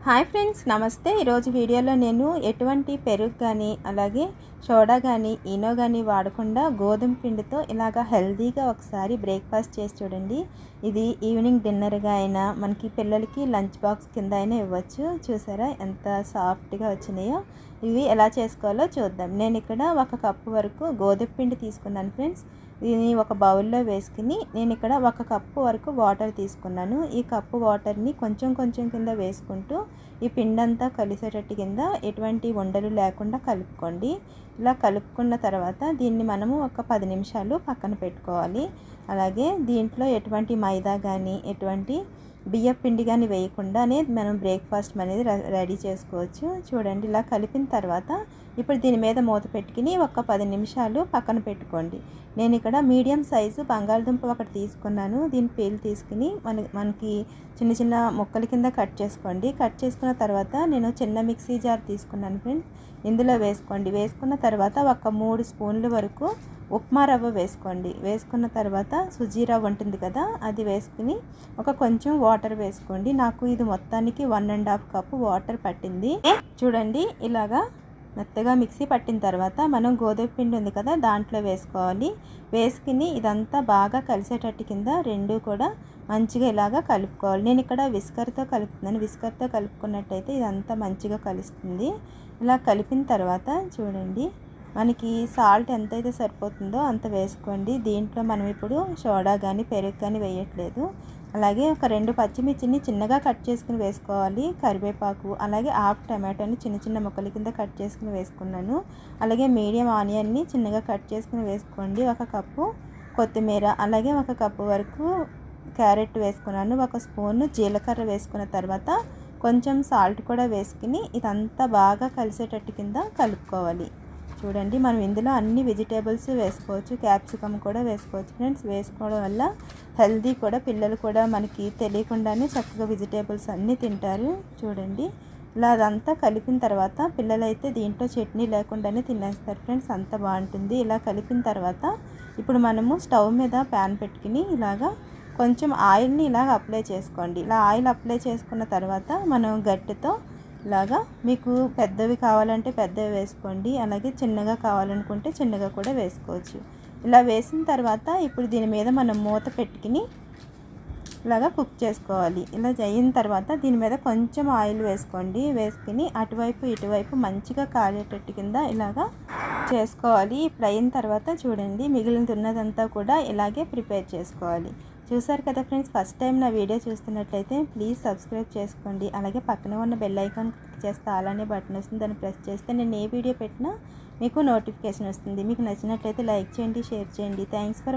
Hi friends, నమస్తే. ఈరోజు వీడియోలో నేను ఎటువంటి పెరుగు కానీ అలాగే సోడా కానీ ఈనో కానీ వాడకుండా గోధుమ పిండితో ఇలాగా హెల్తీగా ఒకసారి బ్రేక్ఫాస్ట్ చేసి చూడండి. ఇది ఈవినింగ్ డిన్నర్గా అయినా మనకి పిల్లలకి లంచ్ బాక్స్ కింద అయినా ఇవ్వచ్చు. చూసారా ఎంత సాఫ్ట్గా వచ్చినాయో. ఇవి ఎలా చేసుకోవాలో చూద్దాం. నేను ఇక్కడ 1 కప్పు వరకు గోధుమ పిండి తీసుకున్నాను ఫ్రెండ్స్. దీన్ని ఒక బౌల్లో వేసుకుని నేను ఇక్కడ 1 కప్పు వరకు వాటర్ తీసుకున్నాను. ఈ కప్పు వాటర్ని కొంచెం కొంచెం కింద వేసుకుంటూ ఈ పిండి అంతా కలిసేటట్టు కింద ఎటువంటి ఉండలు లేకుండా కలుపుకోండి. ఇలా కలుపుకున్న తర్వాత దీన్ని మనము ఒక 10 నిమిషాలు పక్కన పెట్టుకోవాలి. అలాగే దీంట్లో ఎటువంటి మైదా కానీ ఎటువంటి బియ్యం పిండి కానీ వేయకుండానే మనం బ్రేక్ఫాస్ట్ అనేది రెడీ చేసుకోవచ్చు. చూడండి, ఇలా కలిపిన తర్వాత ఇప్పుడు దీని మీద మూత పెట్టుకుని ఒక 10 నిమిషాలు పక్కన పెట్టుకోండి. నేను ఇక్కడ మీడియం సైజు బంగాళదుంప ఒకటి తీసుకున్నాను. దీని పీల్ తీసుకుని మనకి చిన్న చిన్న ముక్కల కింద కట్ చేసుకోండి. కట్ చేసుకున్న తర్వాత నేను చిన్న మిక్సీ జార్ తీసుకున్నాను ఫ్రెండ్స్. ఇందులో వేసుకోండి. వేసుకున్న తర్వాత ఒక 3 స్పూన్ల వరకు ఉప్మా రవ్వ వేసుకోండి. వేసుకున్న తర్వాత సుజీ రవ్వ ఉంటుంది కదా, అది వేసుకుని ఒక కొంచెం వాటర్ వేసుకోండి. నాకు ఇది మొత్తానికి 1.5 కప్పు వాటర్ పట్టింది. చూడండి, ఇలాగా మెత్తగా మిక్సీ పట్టిన తర్వాత మనం గోధుమ పిండి ఉంది కదా, దాంట్లో వేసుకోవాలి. వేసుకుని ఇదంతా బాగా కలిసేటట్టు కింద రెండు కూడా మంచిగా ఇలాగా కలుపుకోవాలి. నేను ఇక్కడ విస్కర్తో కలుపుతున్నాను. విస్కర్తో కలుపుకున్నట్టయితే ఇదంతా మంచిగా కలుస్తుంది. ఇలా కలిపిన తర్వాత చూడండి, మనకి సాల్ట్ ఎంతైతే సరిపోతుందో అంత వేసుకోండి. దీంట్లో మనం ఇప్పుడు సోడా కానీ పెరుగు కానీ వేయట్లేదు. అలాగే ఒక 2 పచ్చిమిర్చిని చిన్నగా కట్ చేసుకుని వేసుకోవాలి. కరివేపాకు అలాగే హాఫ్ టమాటోని చిన్న చిన్న ముక్కల కింద కట్ చేసుకుని వేసుకున్నాను. అలాగే మీడియం ఆనియన్ని చిన్నగా కట్ చేసుకుని వేసుకోండి. 1 కప్పు కొత్తిమీర అలాగే 1 కప్పు వరకు క్యారెట్ వేసుకున్నాను. 1 స్పూన్ జీలకర్ర వేసుకున్న తర్వాత కొంచెం సాల్ట్ కూడా వేసుకుని ఇదంతా బాగా కలిసేటట్టు కింద కలుపుకోవాలి. చూడండి, మనం ఇందులో అన్ని వెజిటేబుల్స్ వేసుకోవచ్చు. క్యాప్సికమ్ కూడా వేసుకోవచ్చు ఫ్రెండ్స్. వేసుకోవడం వల్ల హెల్తీ కూడా, పిల్లలు కూడా మనకి తెలియకుండానే చక్కగా వెజిటేబుల్స్ అన్నీ తింటారు. చూడండి, ఇలా అదంతా కలిపిన తర్వాత పిల్లలైతే దీంట్లో చట్నీ లేకుండానే తినేస్తారు ఫ్రెండ్స్, అంత బాగుంటుంది. ఇలా కలిపిన తర్వాత ఇప్పుడు మనము స్టవ్ మీద ప్యాన్ పెట్టుకుని ఇలాగా కొంచెం ఆయిల్ని ఇలాగ అప్లై చేసుకోండి. ఇలా ఆయిల్ అప్లై చేసుకున్న తర్వాత మనం గట్టితో ఇలాగా, మీకు పెద్దవి కావాలంటే పెద్దవి వేసుకోండి. అలాగే చిన్నగా కావాలనుకుంటే చిన్నగా కూడా వేసుకోవచ్చు. ఇలా వేసిన తర్వాత ఇప్పుడు దీని మీద మనం మూత పెట్టుకుని ఇలాగా కుక్ చేసుకోవాలి. ఇలా అయిన తర్వాత దీని మీద కొంచెం ఆయిల్ వేసుకోండి. వేసుకుని అటువైపు ఇటువైపు మంచిగా కాలేటట్టు కింద ఇలాగా చేసుకోవాలి. ఇప్పుడు అయిన తర్వాత చూడండి, మిగిలిన ఉన్నదంతా కూడా ఇలాగే ప్రిపేర్ చేసుకోవాలి. చూసారు కదా ఫ్రెండ్స్, ఫస్ట్ టైం నా వీడియో చూస్తున్నట్లయితే ప్లీజ్ సబ్స్క్రైబ్ చేసుకోండి. అలాగే పక్కనే ఉన్న బెల్ ఐకాన్ క్లిక్ చేస్తే అలానే బటన్ వస్తుంది, దాన్ని ప్రెస్ చేస్తే నేను ఏ వీడియో పెట్టినా మీకు నోటిఫికేషన్ వస్తుంది. మీకు నచ్చినట్లయితే లైక్ చేయండి, షేర్ చేయండి. Thanks for